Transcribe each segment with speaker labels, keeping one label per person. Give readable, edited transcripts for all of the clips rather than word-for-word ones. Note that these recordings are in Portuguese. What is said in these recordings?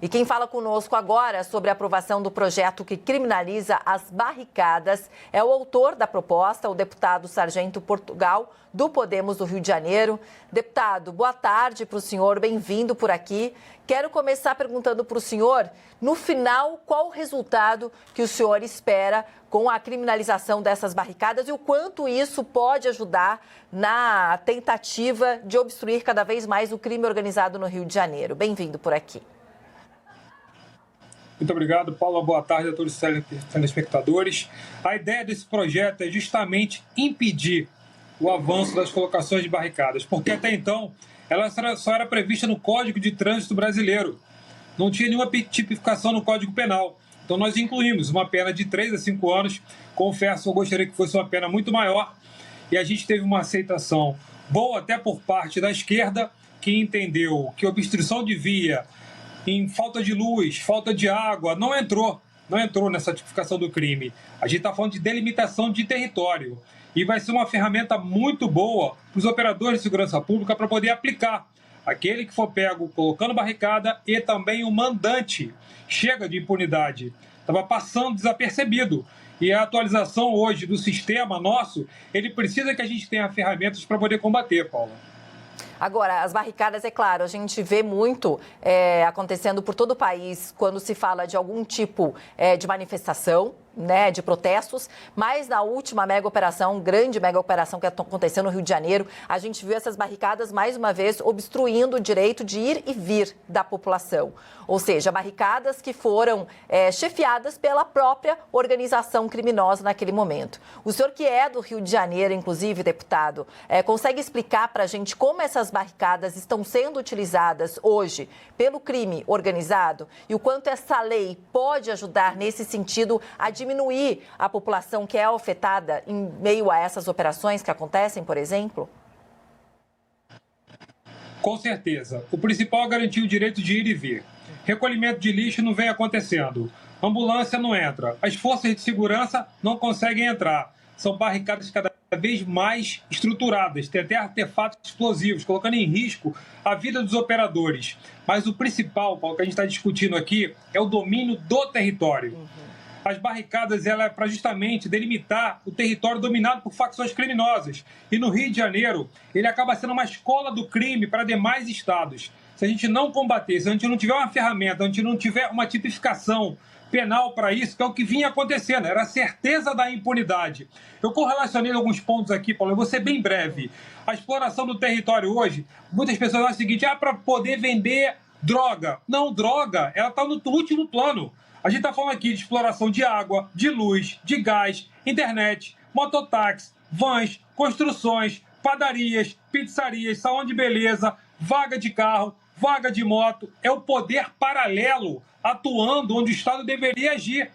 Speaker 1: E quem fala conosco agora sobre a aprovação do projeto que criminaliza as barricadas é o autor da proposta, o deputado Sargento Portugal, do Podemos do Rio de Janeiro. Deputado, boa tarde para o senhor, bem-vindo por aqui. Quero começar perguntando para o senhor, no final, qual o resultado que o senhor espera com a criminalização dessas barricadas e o quanto isso pode ajudar na tentativa de obstruir cada vez mais o crime organizado no Rio de Janeiro. Bem-vindo por aqui.
Speaker 2: Muito obrigado, Paula. Boa tarde a todos os telespectadores. A ideia desse projeto é justamente impedir o avanço das colocações de barricadas, porque até então ela só era prevista no Código de Trânsito Brasileiro. Não tinha nenhuma tipificação no Código Penal. Então nós incluímos uma pena de 3 a 5 anos. Confesso, eu gostaria que fosse uma pena muito maior. E a gente teve uma aceitação boa até por parte da esquerda, que entendeu que obstrução de via em falta de luz, falta de água, não entrou nessa tipificação do crime. A gente está falando de delimitação de território. E vai ser uma ferramenta muito boa para os operadores de segurança pública para poder aplicar. Aquele que for pego colocando barricada e também o mandante. Chega de impunidade. Estava passando desapercebido. E a atualização hoje do sistema nosso, ele precisa que a gente tenha ferramentas para poder combater, Paula.
Speaker 1: Agora, as barricadas, é claro, a gente vê muito acontecendo por todo o país quando se fala de algum tipo de manifestação, né, de protestos, mas na última grande mega operação que aconteceu no Rio de Janeiro, a gente viu essas barricadas mais uma vez obstruindo o direito de ir e vir da população. Ou seja, barricadas que foram chefiadas pela própria organização criminosa naquele momento. O senhor que é do Rio de Janeiro, inclusive, deputado, consegue explicar para a gente como essas barricadas estão sendo utilizadas hoje pelo crime organizado e o quanto essa lei pode ajudar nesse sentido a diminuir a população que é afetada em meio a essas operações que acontecem, por exemplo?
Speaker 2: Com certeza. O principal é garantir o direito de ir e vir. Recolhimento de lixo não vem acontecendo. Ambulância não entra. As forças de segurança não conseguem entrar. São barricadas cada vez mais estruturadas. Tem até artefatos explosivos, colocando em risco a vida dos operadores. Mas o principal, Paulo, que a gente está discutindo aqui, é o domínio do território. As barricadas ela é para justamente delimitar o território dominado por facções criminosas. E no Rio de Janeiro, ele acaba sendo uma escola do crime para demais estados. Se a gente não combater, se a gente não tiver uma ferramenta, se a gente não tiver uma tipificação penal para isso, que é o que vinha acontecendo, era a certeza da impunidade. Eu correlacionei alguns pontos aqui, Paulo, eu vou ser bem breve. A exploração do território hoje, muitas pessoas acham o seguinte, para poder vender droga. Não, droga, ela está no último plano. A gente está falando aqui de exploração de água, de luz, de gás, internet, mototáxi, vans, construções, padarias, pizzarias, salão de beleza, vaga de carro, vaga de moto. É o poder paralelo atuando onde o Estado deveria agir.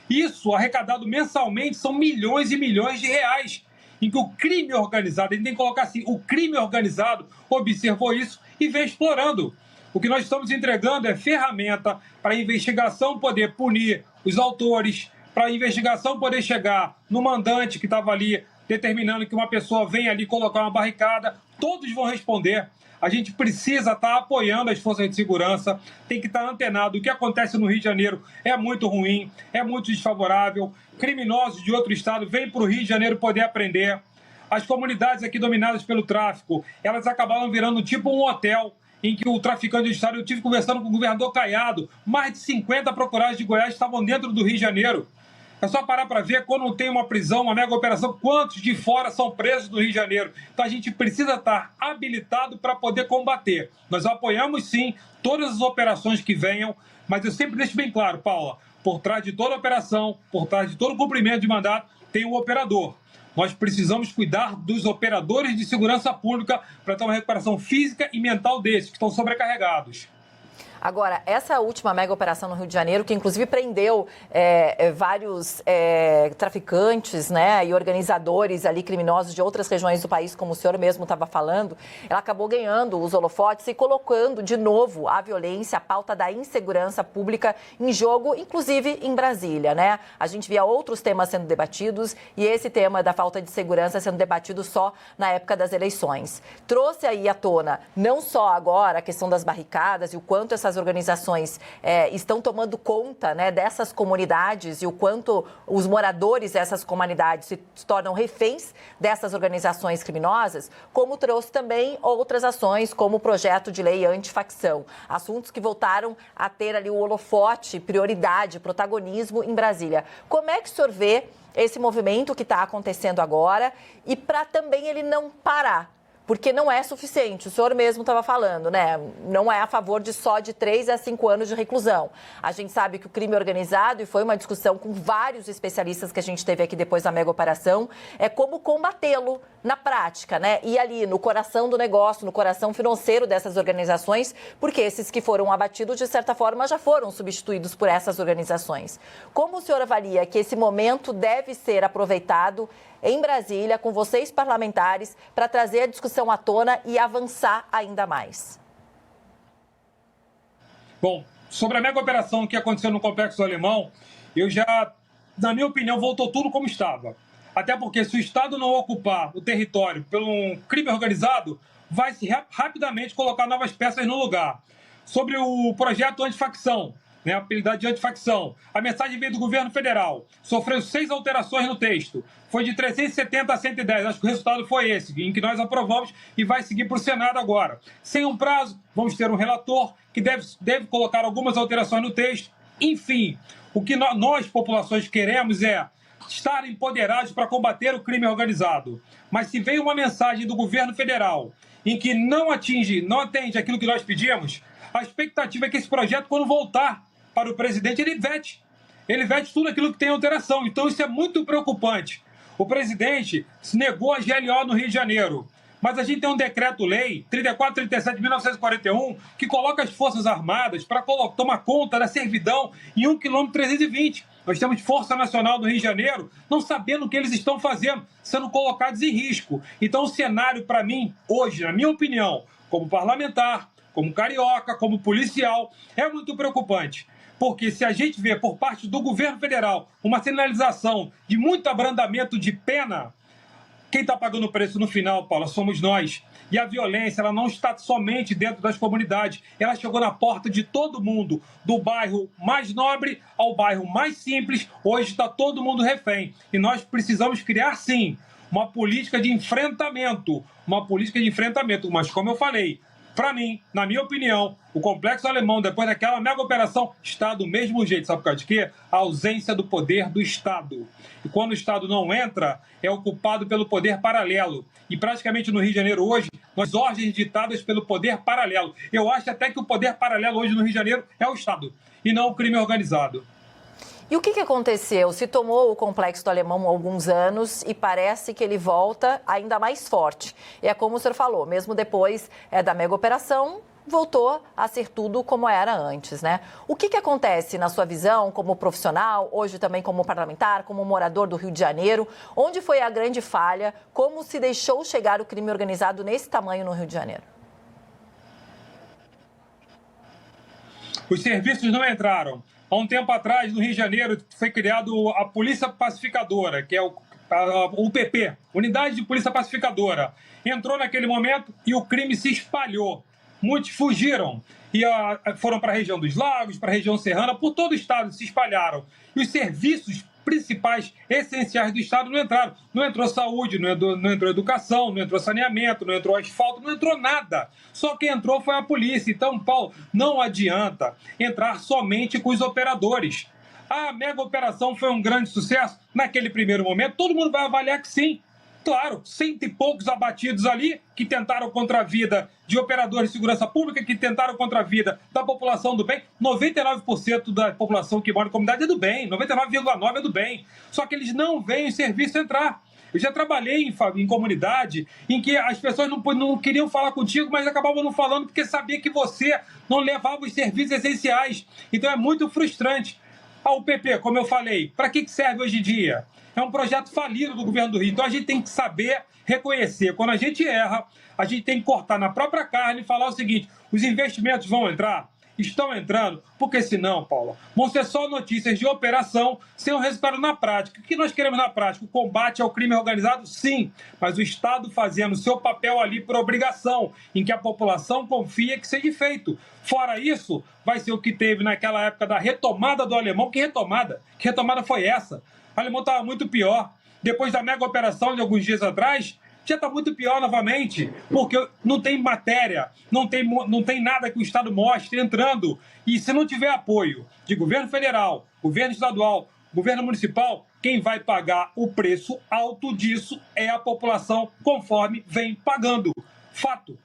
Speaker 2: Isso, arrecadado mensalmente, são milhões e milhões de reais, em que o crime organizado, a gente tem que colocar assim, o crime organizado observou isso e vem explorando. O que nós estamos entregando é ferramenta para a investigação poder punir os autores, para a investigação poder chegar no mandante que estava ali determinando que uma pessoa venha ali colocar uma barricada. Todos vão responder. A gente precisa estar apoiando as forças de segurança, tem que estar antenado. O que acontece no Rio de Janeiro é muito ruim, é muito desfavorável. Criminosos de outro estado vêm para o Rio de Janeiro poder aprender. As comunidades aqui dominadas pelo tráfico, elas acabaram virando tipo um hotel, em que o traficante de estado, eu estive conversando com o governador Caiado, mais de 50 procurados de Goiás estavam dentro do Rio de Janeiro. É só parar para ver, quando tem uma prisão, uma mega operação, quantos de fora são presos do Rio de Janeiro. Então a gente precisa estar habilitado para poder combater. Nós apoiamos sim todas as operações que venham, mas eu sempre deixo bem claro, Paula, por trás de toda operação, por trás de todo cumprimento de mandato, tem um operador. Nós precisamos cuidar dos operadores de segurança pública para ter uma recuperação física e mental desses, que estão sobrecarregados.
Speaker 1: Agora, essa última mega operação no Rio de Janeiro, que inclusive prendeu vários traficantes, né, e organizadores ali criminosos de outras regiões do país, como o senhor mesmo estava falando, ela acabou ganhando os holofotes e colocando de novo a violência, a pauta da insegurança pública em jogo, inclusive em Brasília, né? A gente via outros temas sendo debatidos e esse tema da falta de segurança sendo debatido só na época das eleições. Trouxe aí à tona, não só agora a questão das barricadas e o quanto essas essas organizações estão tomando conta, né, dessas comunidades e o quanto os moradores dessas comunidades se tornam reféns dessas organizações criminosas, como trouxe também outras ações, como o projeto de lei antifacção. Assuntos que voltaram a ter ali o holofote, prioridade, protagonismo em Brasília. Como é que o senhor vê esse movimento que está acontecendo agora e para também ele não parar? Porque não é suficiente, o senhor mesmo estava falando, né? Não é a favor de só de 3 a 5 anos de reclusão. A gente sabe que o crime organizado, e foi uma discussão com vários especialistas que a gente teve aqui depois da mega operação, é como combatê-lo na prática, né? E ali no coração do negócio, no coração financeiro dessas organizações, porque esses que foram abatidos, de certa forma, já foram substituídos por essas organizações. Como o senhor avalia que esse momento deve ser aproveitado em Brasília, com vocês parlamentares, para trazer a discussão à tona e avançar ainda mais?
Speaker 2: Bom, sobre a mega operação que aconteceu no Complexo do Alemão, na minha opinião, voltou tudo como estava. Até porque se o Estado não ocupar o território pelo um crime organizado, vai se rapidamente colocar novas peças no lugar. Sobre o projeto antifacção, né, apelidado de antifacção, a mensagem veio do governo federal, sofreu 6 alterações no texto, foi de 370 a 110, acho que o resultado foi esse, em que nós aprovamos e vai seguir para o Senado agora. Sem um prazo, vamos ter um relator que deve colocar algumas alterações no texto. Enfim, o que nós, populações, queremos é estar empoderados para combater o crime organizado. Mas se vem uma mensagem do governo federal em que não atende aquilo que nós pedimos, a expectativa é que esse projeto, quando voltar para o presidente, ele vete tudo aquilo que tem alteração. Então isso é muito preocupante. O presidente se negou a GLO no Rio de Janeiro, mas a gente tem um decreto-lei 3437 de 1941 que coloca as Forças Armadas para tomar conta da servidão em 1 km 320. Nós temos Força Nacional do Rio de Janeiro não sabendo o que eles estão fazendo, sendo colocados em risco. Então o cenário, para mim, hoje, na minha opinião, como parlamentar, como carioca, como policial, é muito preocupante. Porque se a gente vê por parte do governo federal uma sinalização de muito abrandamento de pena, quem está pagando o preço no final, Paula, somos nós. E a violência, ela não está somente dentro das comunidades, ela chegou na porta de todo mundo, do bairro mais nobre ao bairro mais simples. Hoje está todo mundo refém. E nós precisamos criar, sim, uma política de enfrentamento. Mas, como eu falei, para mim, na minha opinião, o Complexo Alemão, depois daquela mega operação, está do mesmo jeito. Sabe por causa de quê? A ausência do poder do Estado. E quando o Estado não entra, é ocupado pelo poder paralelo. E praticamente no Rio de Janeiro hoje, nós ordens ditadas pelo poder paralelo. Eu acho até que o poder paralelo hoje no Rio de Janeiro é o Estado, e não o crime organizado.
Speaker 1: E o que aconteceu? Se tomou o Complexo do Alemão há alguns anos e parece que ele volta ainda mais forte. E é como o senhor falou, mesmo depois da mega operação, voltou a ser tudo como era antes, né? O que acontece na sua visão como profissional, hoje também como parlamentar, como morador do Rio de Janeiro? Onde foi a grande falha? Como se deixou chegar o crime organizado nesse tamanho no Rio de Janeiro?
Speaker 2: Os serviços não entraram. Há um tempo atrás, no Rio de Janeiro, foi criado a Polícia Pacificadora, que é o UPP, Unidade de Polícia Pacificadora. Entrou naquele momento e o crime se espalhou. Muitos fugiram e foram para a região dos Lagos, para a região serrana, por todo o estado se espalharam. E os serviços principais, essenciais do estado não entraram. Não entrou saúde, não entrou educação, não entrou saneamento, não entrou asfalto, não entrou nada. Só quem entrou foi a polícia. Então, Paulo, não adianta entrar somente com os operadores. A mega operação foi um grande sucesso? Naquele primeiro momento, todo mundo vai avaliar que sim. Claro, 100 e poucos abatidos ali, que tentaram contra a vida de operadores de segurança pública, que tentaram contra a vida da população do bem. 99% da população que mora em comunidade é do bem, 99,9% é do bem. Só que eles não veem o serviço entrar. Eu já trabalhei em comunidade em que as pessoas não queriam falar contigo, mas acabavam não falando porque sabia que você não levava os serviços essenciais. Então é muito frustrante. A UPP, como eu falei, para que serve hoje em dia? É um projeto falido do governo do Rio. Então a gente tem que saber reconhecer. Quando a gente erra, a gente tem que cortar na própria carne e falar o seguinte: os investimentos vão entrar? estão entrando, porque senão, Paula, vão ser só notícias de operação sem um resultado na prática. O que nós queremos na prática? O combate ao crime organizado, sim, mas o Estado fazendo o seu papel ali por obrigação, em que a população confia que seja feito. Fora isso, vai ser o que teve naquela época da retomada do Alemão. Que retomada? Que retomada foi essa? O Alemão estava muito pior. Depois da mega operação de alguns dias atrás, já está muito pior novamente, porque não tem matéria, não tem nada que o Estado mostre entrando. E se não tiver apoio de governo federal, governo estadual, governo municipal, quem vai pagar o preço alto disso é a população, conforme vem pagando. Fato.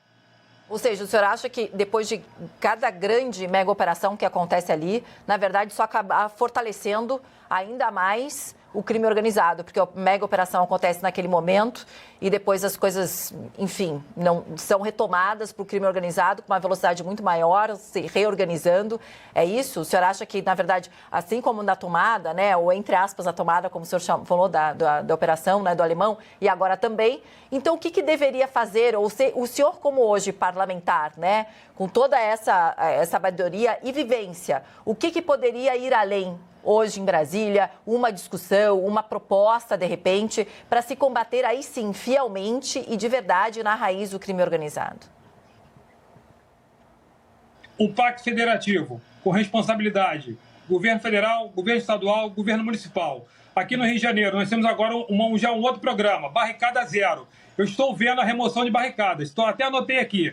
Speaker 1: Ou seja, o senhor acha que depois de cada grande mega operação que acontece ali, na verdade, só acaba fortalecendo ainda mais o crime organizado, porque a mega operação acontece naquele momento e depois as coisas, enfim, não são retomadas para o crime organizado com uma velocidade muito maior, se reorganizando. É isso? O senhor acha que, na verdade, assim como na tomada, né, ou entre aspas a tomada, como o senhor falou, da operação, né, do Alemão, e agora também, então o que deveria fazer, ou o senhor como hoje parlamentar, né, com toda essa sabedoria e vivência, o que poderia ir além hoje em Brasília, uma discussão, uma proposta, de repente, para se combater aí sim, fielmente e de verdade na raiz do crime organizado?
Speaker 2: O Pacto Federativo, com responsabilidade, governo federal, governo estadual, governo municipal. Aqui no Rio de Janeiro, nós temos agora já um outro programa, Barricada Zero. Eu estou vendo a remoção de barricadas, até anotei aqui,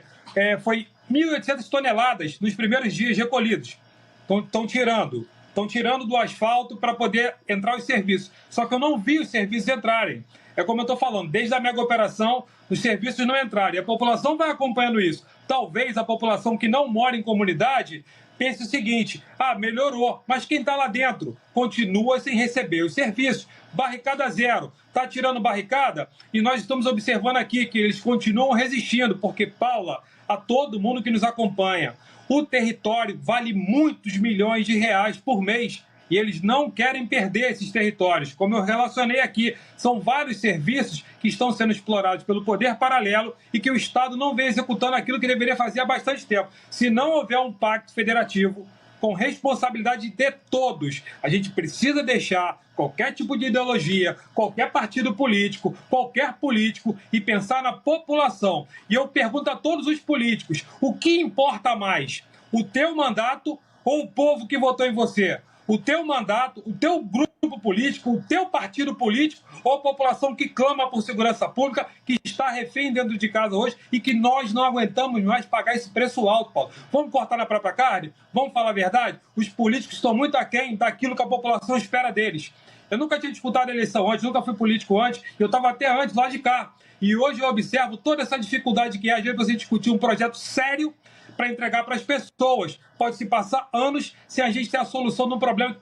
Speaker 2: foi 1.800 toneladas nos primeiros dias recolhidos. Estão tirando do asfalto para poder entrar os serviços. Só que eu não vi os serviços entrarem. É como eu estou falando, desde a mega operação, os serviços não entrarem. E a população vai acompanhando isso. Talvez a população que não mora em comunidade pense o seguinte: melhorou, mas quem está lá dentro continua sem receber os serviços. Barricada zero. Está tirando barricada e nós estamos observando aqui que eles continuam resistindo, porque, Paula, a todo mundo que nos acompanha, o território vale muitos milhões de reais por mês e eles não querem perder esses territórios. Como eu relacionei aqui, são vários serviços que estão sendo explorados pelo poder paralelo e que o Estado não vem executando aquilo que deveria fazer há bastante tempo. Se não houver um pacto federativo com responsabilidade de todos, a gente precisa deixar qualquer tipo de ideologia, qualquer partido político, qualquer político e pensar na população. E eu pergunto a todos os políticos, o que importa mais? O teu mandato ou o povo que votou em você? O teu mandato, o teu grupo político, o teu partido político ou a população que clama por segurança pública, que está refém dentro de casa hoje e que nós não aguentamos mais pagar esse preço alto, Paulo. Vamos cortar na própria carne? Vamos falar a verdade? Os políticos estão muito aquém daquilo que a população espera deles. Eu nunca tinha disputado a eleição antes, nunca fui político antes, eu estava até antes lá de cá. E hoje eu observo toda essa dificuldade que é, às vezes, você discutir um projeto sério para entregar para as pessoas. Pode se passar anos sem a gente ter a solução de um problema que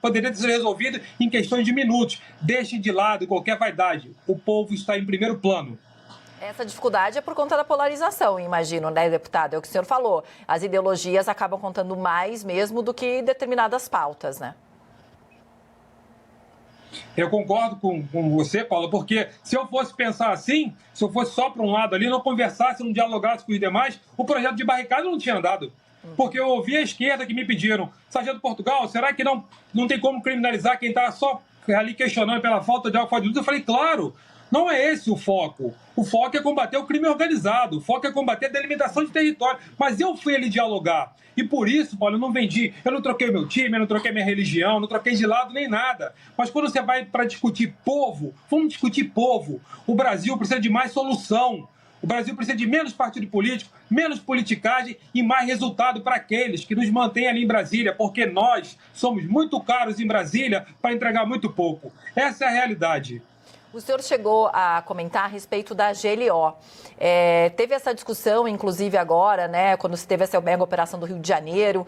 Speaker 2: poderia ser resolvido em questões de minutos. Deixem de lado qualquer vaidade. O povo está em primeiro plano.
Speaker 1: Essa dificuldade é por conta da polarização, imagino, né, deputado? É o que o senhor falou. As ideologias acabam contando mais mesmo do que determinadas pautas, né?
Speaker 2: Eu concordo com você, Paula, porque se eu fosse pensar assim, se eu fosse só para um lado ali, não conversasse, não dialogasse com os demais, o projeto de barricada não tinha andado. Porque eu ouvi a esquerda que me pediram, Sargento Portugal, será que não tem como criminalizar quem está só ali questionando pela falta de algo de luz? Eu falei, claro, não é esse o foco. O foco é combater o crime organizado, o foco é combater a delimitação de território. Mas eu fui ali dialogar. E por isso, Paulo, eu não troquei o meu time, eu não troquei minha religião, não troquei de lado nem nada. Mas quando você vai para discutir povo, vamos discutir povo. O Brasil precisa de mais solução. O Brasil precisa de menos partido político, menos politicagem e mais resultado para aqueles que nos mantêm ali em Brasília, porque nós somos muito caros em Brasília para entregar muito pouco. Essa é a realidade.
Speaker 1: O senhor chegou a comentar a respeito da GLO. Teve essa discussão, inclusive agora, né, quando se teve essa mega operação do Rio de Janeiro,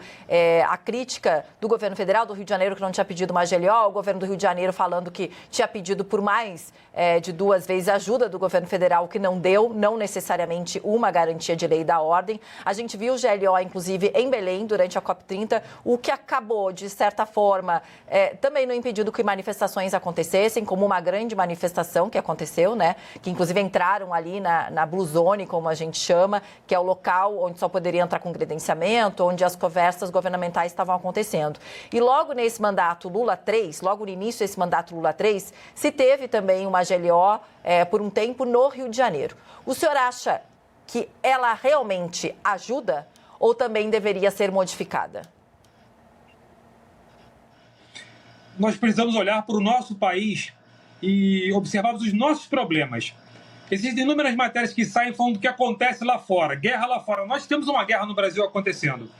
Speaker 1: a crítica do governo federal do Rio de Janeiro que não tinha pedido uma GLO, o governo do Rio de Janeiro falando que tinha pedido por mais de 2 vezes a ajuda do governo federal, que não deu, não necessariamente uma garantia de lei da ordem. A gente viu o GLO, inclusive, em Belém, durante a COP30, o que acabou, de certa forma, também não impedindo que manifestações acontecessem, como uma grande manifestação manifestação que aconteceu, né? Que inclusive entraram ali na Blue Zone, como a gente chama, que é o local onde só poderia entrar com credenciamento, onde as conversas governamentais estavam acontecendo. E logo nesse mandato Lula 3, logo no início desse mandato Lula 3, se teve também uma GLO por um tempo no Rio de Janeiro. O senhor acha que ela realmente ajuda ou também deveria ser modificada?
Speaker 2: Nós precisamos olhar para o nosso país e observarmos os nossos problemas. Existem inúmeras matérias que saem falando do que acontece lá fora, guerra lá fora. Nós temos uma guerra no Brasil acontecendo.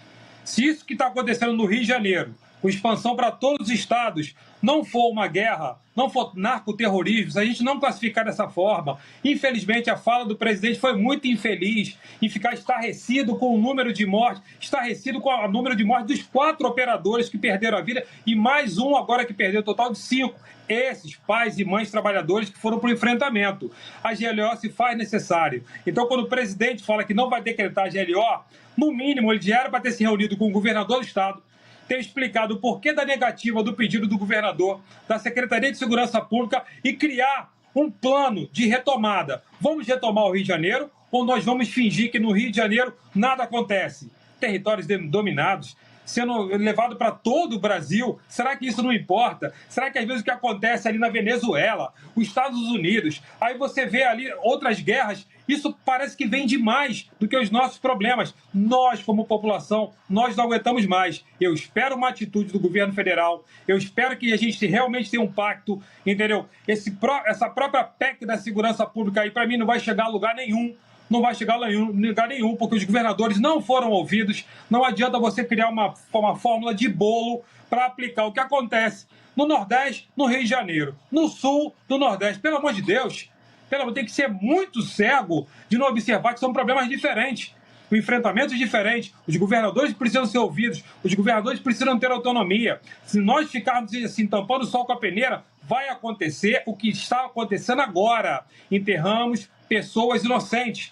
Speaker 2: Se isso que está acontecendo no Rio de Janeiro, com expansão para todos os estados, não for uma guerra, não for narcoterrorismo, se a gente não classificar dessa forma, infelizmente a fala do presidente foi muito infeliz em ficar estarrecido com o número de mortes, estarrecido com o número de mortes dos 4 operadores que perderam a vida e mais um agora que perdeu, total de 5. Esses pais e mães trabalhadores que foram para o enfrentamento. A GLO se faz necessário. Então, quando o presidente fala que não vai decretar a GLO, no mínimo ele já era para ter se reunido com o governador do estado, ter explicado o porquê da negativa do pedido do governador, da Secretaria de Segurança Pública e criar um plano de retomada. Vamos retomar o Rio de Janeiro ou nós vamos fingir que no Rio de Janeiro nada acontece? Territórios dominados, sendo levado para todo o Brasil, será que isso não importa? Será que às vezes o que acontece ali na Venezuela, os Estados Unidos, aí você vê ali outras guerras, isso parece que vem demais do que os nossos problemas. Nós, como população, nós não aguentamos mais. Eu espero uma atitude do governo federal, eu espero que a gente realmente tenha um pacto, entendeu? Essa própria PEC da segurança pública aí, para mim, não vai chegar a lugar nenhum. Não vai chegar a lugar nenhum, porque os governadores não foram ouvidos. Não adianta você criar uma fórmula de bolo para aplicar o que acontece no Nordeste, no Rio de Janeiro, no Sul, no Nordeste. Pelo amor de Deus, tem que ser muito cego de não observar que são problemas diferentes, enfrentamentos diferentes. Os governadores precisam ser ouvidos, os governadores precisam ter autonomia. Se nós ficarmos assim, tampando o sol com a peneira, vai acontecer o que está acontecendo agora. Enterramos pessoas inocentes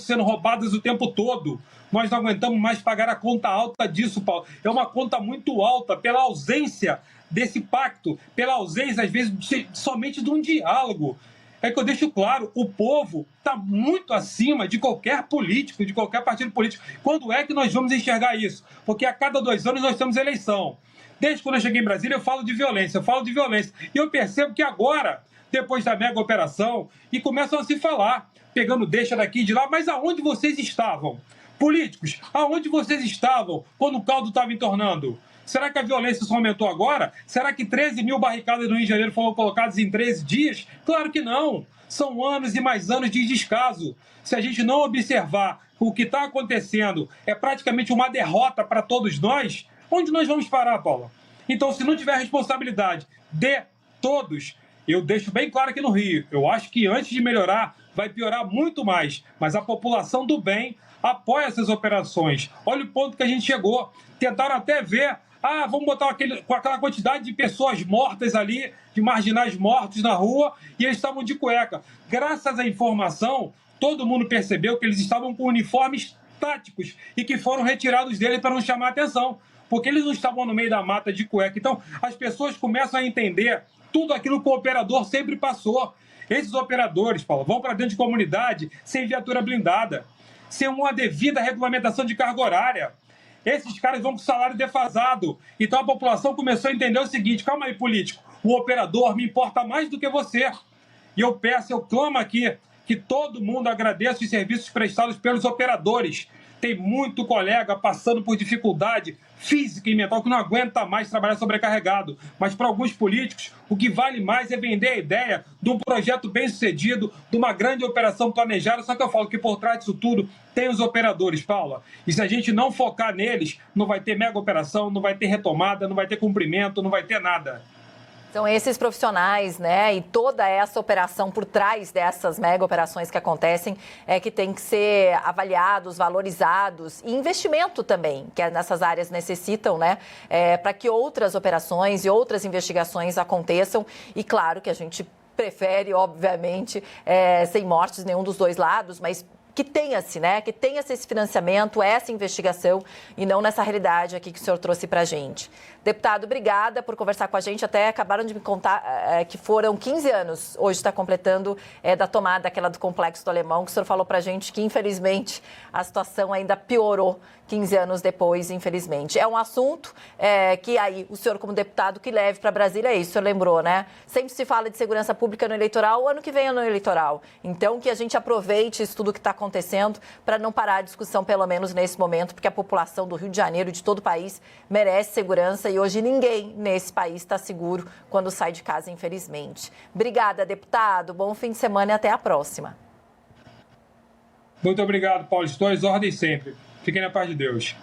Speaker 2: sendo roubadas o tempo todo. Nós não aguentamos mais pagar a conta alta disso, Paulo. É uma conta muito alta pela ausência desse pacto, pela ausência, às vezes, somente de um diálogo. É que eu deixo claro, o povo está muito acima de qualquer político, de qualquer partido político. Quando é que nós vamos enxergar isso? Porque a cada 2 anos nós temos eleição. Desde quando eu cheguei em Brasília, eu falo de violência. E eu percebo que agora, depois da mega operação, e começam a se falar, pegando deixa daqui e de lá, mas aonde vocês estavam? Políticos, aonde vocês estavam quando o caldo estava entornando? Será que a violência só aumentou agora? Será que 13 mil barricadas no Rio de Janeiro foram colocadas em 13 dias? Claro que não. São anos e mais anos de descaso. Se a gente não observar o que está acontecendo, é praticamente uma derrota para todos nós, onde nós vamos parar, Paula? Então, se não tiver responsabilidade de todos, eu deixo bem claro aqui no Rio, eu acho que antes de melhorar, vai piorar muito mais. Mas a população do bem apoia essas operações. Olha o ponto que a gente chegou. Tentaram até ver, vamos botar com aquela quantidade de pessoas mortas ali, de marginais mortos na rua, e eles estavam de cueca. Graças à informação, todo mundo percebeu que eles estavam com uniformes táticos e que foram retirados dele para não chamar atenção, porque eles não estavam no meio da mata de cueca. Então, as pessoas começam a entender tudo aquilo que o operador sempre passou. Esses operadores, Paulo, vão para dentro de comunidade sem viatura blindada, sem uma devida regulamentação de carga horária. Esses caras vão com salário defasado. Então a população começou a entender o seguinte: calma aí, político, o operador me importa mais do que você. E eu clamo aqui que todo mundo agradeça os serviços prestados pelos operadores. Tem muito colega passando por dificuldade física e mental que não aguenta mais trabalhar sobrecarregado. Mas para alguns políticos, o que vale mais é vender a ideia de um projeto bem-sucedido, de uma grande operação planejada. Só que eu falo que por trás disso tudo tem os operadores, Paula. E se a gente não focar neles, não vai ter mega operação, não vai ter retomada, não vai ter cumprimento, não vai ter nada.
Speaker 1: São esses profissionais, né, e toda essa operação por trás dessas mega operações que acontecem que tem que ser avaliados, valorizados e investimento também, que nessas áreas necessitam, né, para que outras operações e outras investigações aconteçam. E claro que a gente prefere, obviamente, sem mortes nenhum dos dois lados, mas que tenha-se, né? Que tenha-se esse financiamento, essa investigação e não nessa realidade aqui que o senhor trouxe para a gente. Deputado, obrigada por conversar com a gente. Até acabaram de me contar que foram 15 anos, hoje está completando, da tomada daquela do Complexo do Alemão, que o senhor falou para a gente que, infelizmente, a situação ainda piorou 15 anos depois, infelizmente. É um assunto que aí o senhor, como deputado, que leve para Brasília, é isso, o senhor lembrou, né? Sempre se fala de segurança pública no eleitoral, o ano que vem é no eleitoral. Então, que a gente aproveite isso tudo que está acontecendo para não parar a discussão, pelo menos nesse momento, porque a população do Rio de Janeiro e de todo o país merece segurança e hoje ninguém nesse país está seguro quando sai de casa, infelizmente. Obrigada, deputado. Bom fim de semana e até a próxima.
Speaker 2: Muito obrigado, Paulo. Estou às ordens sempre. Fiquem na paz de Deus.